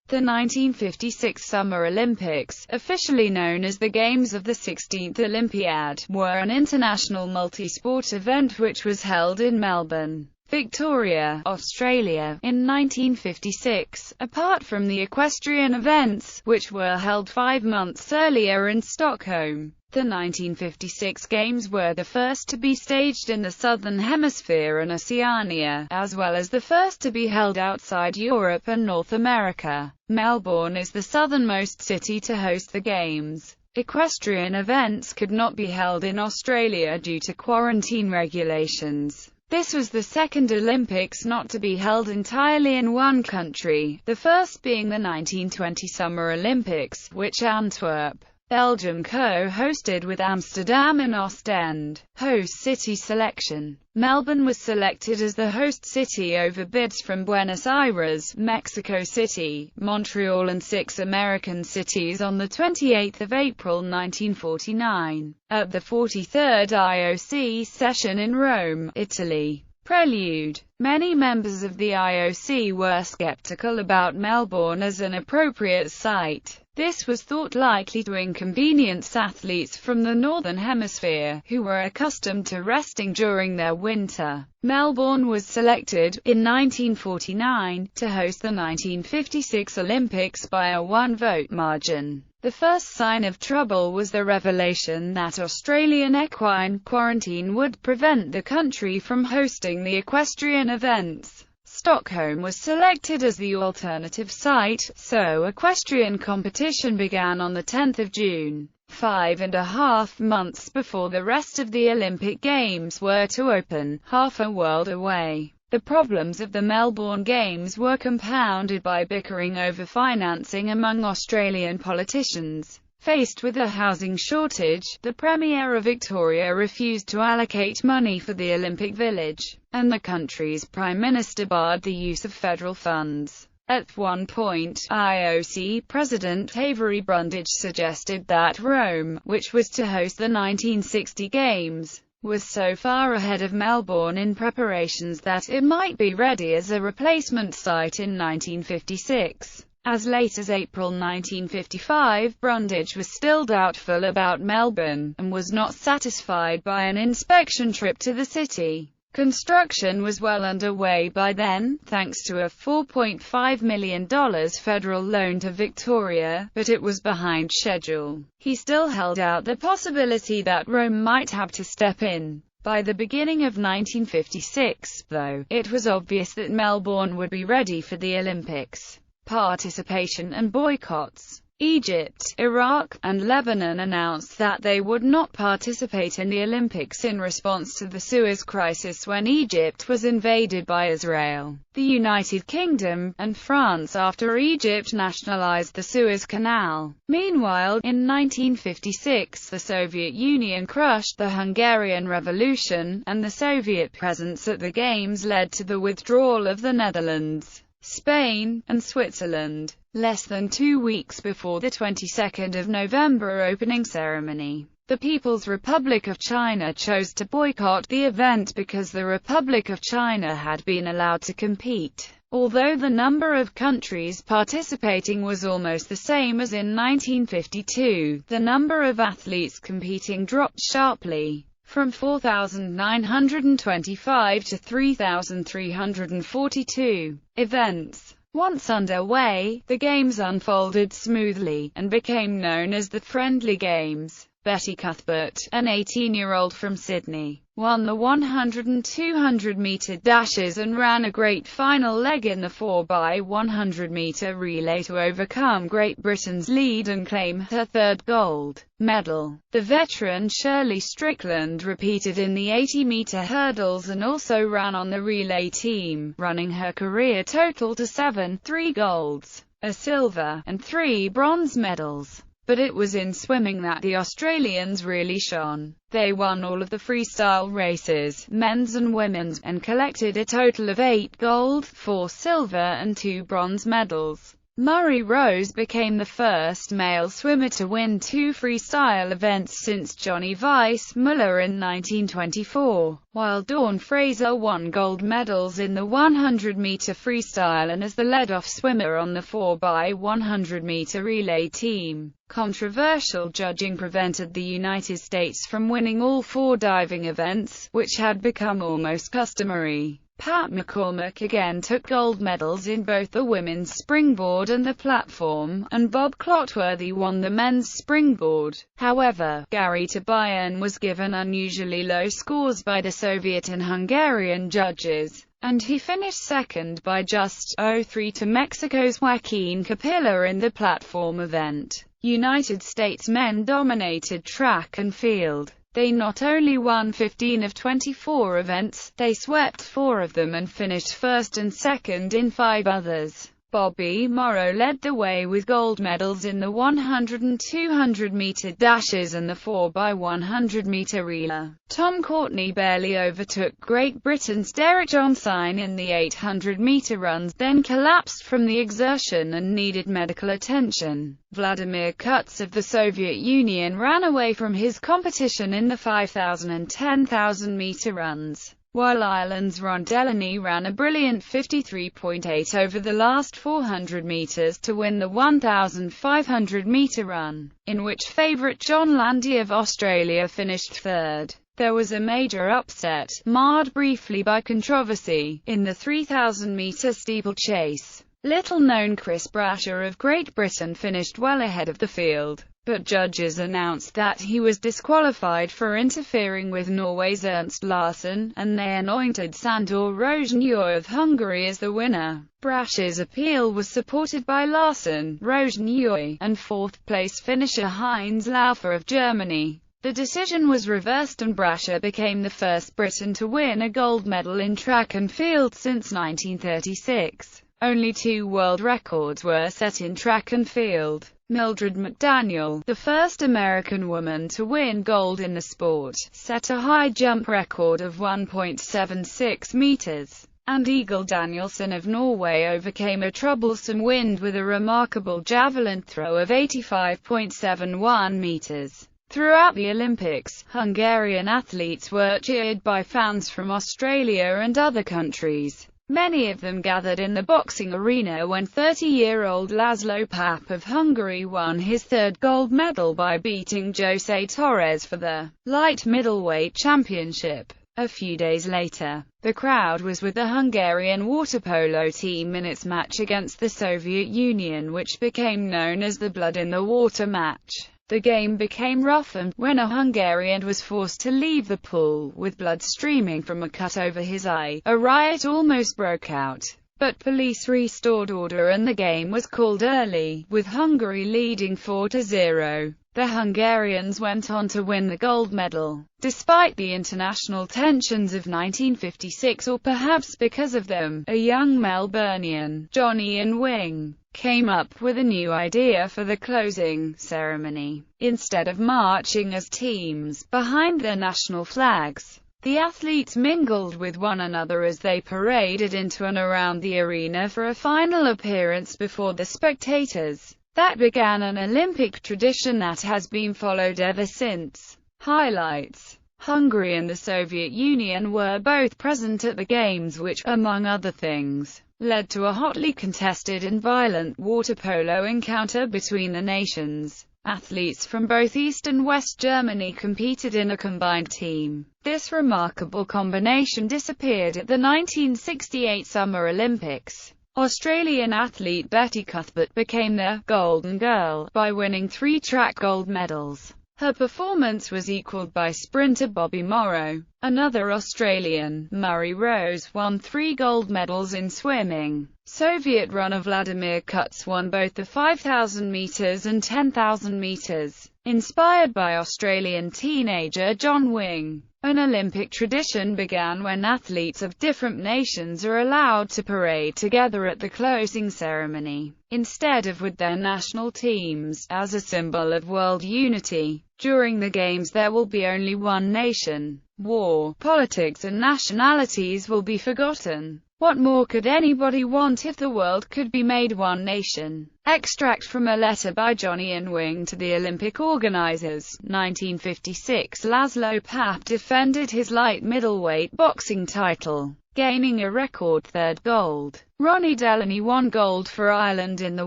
The 1956 Summer Olympics, officially known as the Games of the 16th Olympiad, were an international multi-sport event which was held in Melbourne, Victoria, Australia, in 1956, apart from the equestrian events, which were held 5 months earlier in Stockholm. The 1956 Games were the first to be staged in the Southern Hemisphere and Oceania, as well as the first to be held outside Europe and North America. Melbourne is the southernmost city to host the Games. Equestrian events could not be held in Australia due to quarantine regulations. This was the second Olympics not to be held entirely in one country, the first being the 1920 Summer Olympics, which Antwerp, Belgium co-hosted with Amsterdam and Ostend. Host city selection. Melbourne was selected as the host city over bids from Buenos Aires, Mexico City, Montreal and 6 American cities on 28 April 1949, at the 43rd IOC session in Rome, Italy. Prelude. Many members of the IOC were skeptical about Melbourne as an appropriate site. This was thought likely to inconvenience athletes from the Northern Hemisphere, who were accustomed to resting during their winter. Melbourne was selected, in 1949, to host the 1956 Olympics by a one-vote margin. The first sign of trouble was the revelation that Australian equine quarantine would prevent the country from hosting the equestrian events. Stockholm was selected as the alternative site, so equestrian competition began on 10 June, 5.5 months before the rest of the Olympic Games were to open, half a world away. The problems of the Melbourne Games were compounded by bickering over financing among Australian politicians. Faced with a housing shortage, the Premier of Victoria refused to allocate money for the Olympic Village, and the country's Prime Minister barred the use of federal funds. At one point, IOC President Avery Brundage suggested that Rome, which was to host the 1960 Games, was so far ahead of Melbourne in preparations that it might be ready as a replacement site in 1956. As late as April 1955, Brundage was still doubtful about Melbourne, and was not satisfied by an inspection trip to the city. Construction was well underway by then, thanks to a $4.5 million federal loan to Victoria, but it was behind schedule. He still held out the possibility that Rome might have to step in. By the beginning of 1956, though, it was obvious that Melbourne would be ready for the Olympics. Participation and boycotts. Egypt, Iraq, and Lebanon announced that they would not participate in the Olympics in response to the Suez Crisis when Egypt was invaded by Israel, the United Kingdom, and France after Egypt nationalized the Suez Canal. Meanwhile, in 1956 the Soviet Union crushed the Hungarian Revolution, and the Soviet presence at the Games led to the withdrawal of the Netherlands, Spain, and Switzerland. Less than 2 weeks before the 22nd of November opening ceremony, the People's Republic of China chose to boycott the event because the Republic of China had been allowed to compete. Although the number of countries participating was almost the same as in 1952, the number of athletes competing dropped sharply, from 4,925 to 3,342. Events. Once underway, the Games unfolded smoothly, and became known as the Friendly Games. Betty Cuthbert, an 18-year-old from Sydney, won the 100 and 200-metre dashes and ran a great final leg in the 4x100-metre relay to overcome Great Britain's lead and claim her third gold medal. The veteran Shirley Strickland repeated in the 80-metre hurdles and also ran on the relay team, running her career total to 3 golds, a silver, and 3 bronze medals. But it was in swimming that the Australians really shone. They won all of the freestyle races, men's and women's, and collected a total of 8 gold, 4 silver and 2 bronze medals. Murray-Rose became the first male swimmer to win 2 freestyle events since Johnny Weissmuller in 1924, while Dawn Fraser won gold medals in the 100-meter freestyle and as the lead-off swimmer on the 4x100-meter relay team. Controversial judging prevented the United States from winning all 4 diving events, which had become almost customary. Pat McCormack again took gold medals in both the women's springboard and the platform, and Bob Clotworthy won the men's springboard. However, Gary Tobian was given unusually low scores by the Soviet and Hungarian judges, and he finished second by just 0.3 to Mexico's Joaquin Capilla in the platform event. United States men dominated track and field. They not only won 15 of 24 events, they swept 4 of them and finished first and second in 5 others. Bobby Morrow led the way with gold medals in the 100 and 200-meter dashes and the 4x100-meter relay. Tom Courtney barely overtook Great Britain's Derek Johnson in the 800-meter runs, then collapsed from the exertion and needed medical attention. Vladimir Kutz of the Soviet Union ran away from his competition in the 5,000 and 10,000-meter runs, while Ireland's Ron Delaney ran a brilliant 53.8 over the last 400 meters to win the 1,500-meter run, in which favourite John Landy of Australia finished third. There was a major upset, marred briefly by controversy, in the 3,000-meter steeplechase. Little-known Chris Brasher of Great Britain finished well ahead of the field, but judges announced that he was disqualified for interfering with Norway's Ernst Larsson, and they anointed Sandor Rozsnyi of Hungary as the winner. Brasher's appeal was supported by Larsson, Rozsnyi, and fourth-place finisher Heinz Laufer of Germany. The decision was reversed and Brasher became the first Briton to win a gold medal in track and field since 1936. Only 2 world records were set in track and field. Mildred McDaniel, the first American woman to win gold in the sport, set a high jump record of 1.76 meters, and Egil Danielsen of Norway overcame a troublesome wind with a remarkable javelin throw of 85.71 meters. Throughout the Olympics, Hungarian athletes were cheered by fans from Australia and other countries. Many of them gathered in the boxing arena when 30-year-old Laszlo Papp of Hungary won his 3rd gold medal by beating José Torres for the light middleweight championship. A few days later, the crowd was with the Hungarian water polo team in its match against the Soviet Union, which became known as the Blood in the Water match. The game became rough and, when a Hungarian was forced to leave the pool with blood streaming from a cut over his eye, a riot almost broke out. But police restored order and the game was called early, with Hungary leading 4-0. The Hungarians went on to win the gold medal. Despite the international tensions of 1956, or perhaps because of them, a young Melburnian, Johnny Ian Wing, came up with a new idea for the closing ceremony. Instead of marching as teams behind their national flags, the athletes mingled with one another as they paraded into and around the arena for a final appearance before the spectators. That began an Olympic tradition that has been followed ever since. Highlights: Hungary and the Soviet Union were both present at the Games, which, among other things, led to a hotly contested and violent water polo encounter between the nations. Athletes from both East and West Germany competed in a combined team. This remarkable combination disappeared at the 1968 Summer Olympics. Australian athlete Betty Cuthbert became the Golden Girl by winning 3 track gold medals. Her performance was equaled by sprinter Bobby Morrow. Another Australian, Murray-Rose, won 3 gold medals in swimming. Soviet runner Vladimir Kutz won both the 5,000 meters and 10,000 meters. Inspired by Australian teenager John Wing, an Olympic tradition began when athletes of different nations are allowed to parade together at the closing ceremony, instead of with their national teams, as a symbol of world unity. During the Games there will be only one nation. War, politics and nationalities will be forgotten. What more could anybody want if the world could be made one nation? Extract from a letter by Johnny Ewing to the Olympic organizers. 1956 Laszlo Papp defended his light middleweight boxing title, gaining a record third gold. Ronnie Delaney won gold for Ireland in the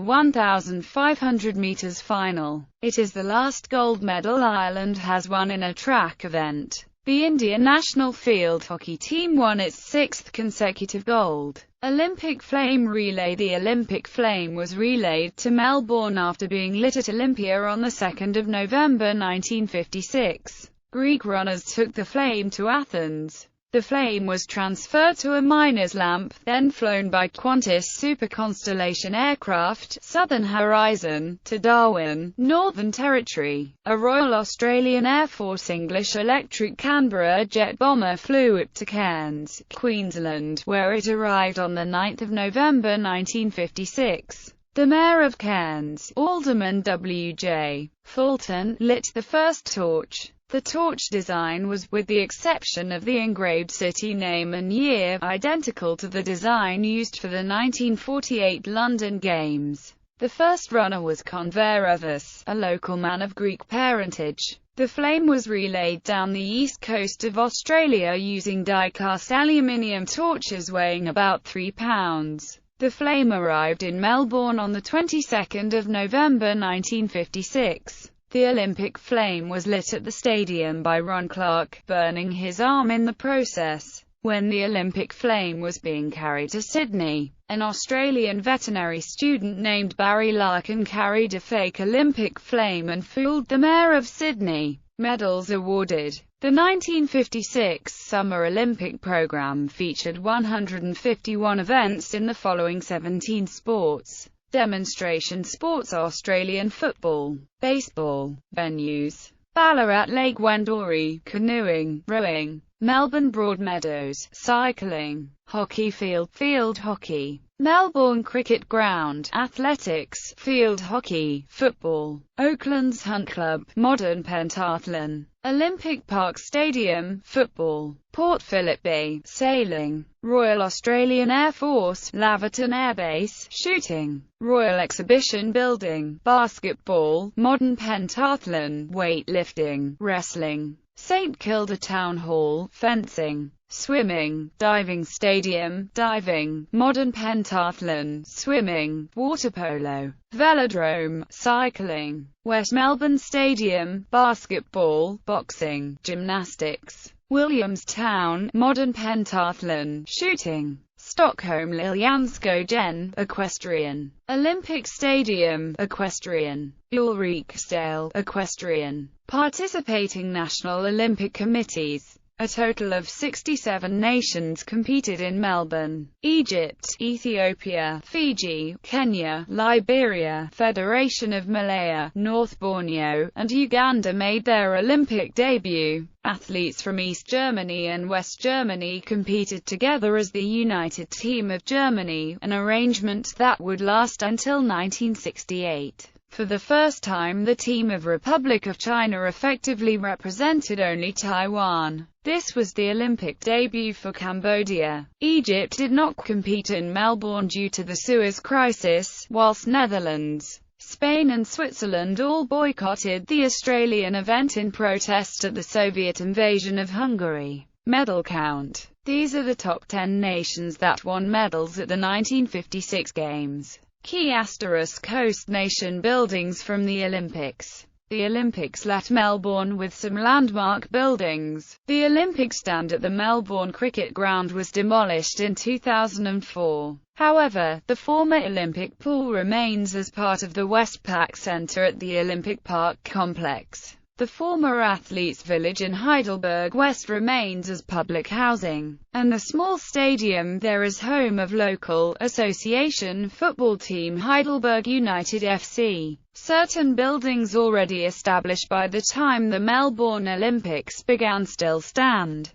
1,500 meters final. It is the last gold medal Ireland has won in a track event. The Indian national field hockey team won its sixth consecutive gold Olympic flame relay. The Olympic flame was relayed to Melbourne after being lit at Olympia on the 2nd of November 1956. Greek runners took the flame to Athens. The flame was transferred to a miner's lamp, then flown by Qantas Super Constellation aircraft, Southern Horizon, to Darwin, Northern Territory. A Royal Australian Air Force English Electric Canberra jet bomber flew it to Cairns, Queensland, where it arrived on the 9th of November 1956. The Mayor of Cairns, Alderman W.J. Fulton, lit the first torch. The torch design was, with the exception of the engraved city name and year, identical to the design used for the 1948 London Games. The first runner was Converovus, a local man of Greek parentage. The flame was relayed down the east coast of Australia using die-cast aluminium torches weighing about 3 pounds. The flame arrived in Melbourne on the 22nd of November 1956. The Olympic flame was lit at the stadium by Ron Clark, burning his arm in the process. When the Olympic flame was being carried to Sydney, an Australian veterinary student named Barry Larkin carried a fake Olympic flame and fooled the Mayor of Sydney. Medals awarded. The 1956 Summer Olympic program featured 151 events in the following 17 sports. Demonstration sports: Australian football, baseball. Venues: Ballarat Lake Wendouree, canoeing, rowing, Melbourne Broadmeadows, cycling, hockey field hockey, Melbourne Cricket Ground, athletics, field hockey, football, Oakland's Hunt Club, modern pentathlon, Olympic Park Stadium, football, Port Phillip Bay, sailing, Royal Australian Air Force, Laverton Air Base, shooting, Royal Exhibition Building, basketball, modern pentathlon, weightlifting, wrestling, St Kilda Town Hall, fencing, swimming, diving stadium, diving, modern pentathlon, swimming, water polo, velodrome, cycling, West Melbourne Stadium, basketball, boxing, gymnastics, Williamstown, modern pentathlon, shooting, Stockholm Liljanskogen, equestrian, Olympic Stadium, equestrian, Ulriksdale, equestrian. Participating national Olympic committees. A total of 67 nations competed in Melbourne. Egypt, Ethiopia, Fiji, Kenya, Liberia, Federation of Malaya, North Borneo, and Uganda made their Olympic debut. Athletes from East Germany and West Germany competed together as the United Team of Germany, an arrangement that would last until 1968. For the first time, the team of Republic of China effectively represented only Taiwan. This was the Olympic debut for Cambodia. Egypt did not compete in Melbourne due to the Suez Crisis, whilst Netherlands, Spain and Switzerland all boycotted the Australian event in protest at the Soviet invasion of Hungary. Medal count. These are the top 10 nations that won medals at the 1956 Games. Key * host nation buildings from the Olympics. The Olympics left Melbourne with some landmark buildings. The Olympic stand at the Melbourne Cricket Ground was demolished in 2004. However, the former Olympic pool remains as part of the Westpac Centre at the Olympic Park complex. The former Athletes' Village in Heidelberg West remains as public housing, and the small stadium there is home of local association football team Heidelberg United FC. Certain buildings already established by the time the Melbourne Olympics began still stand.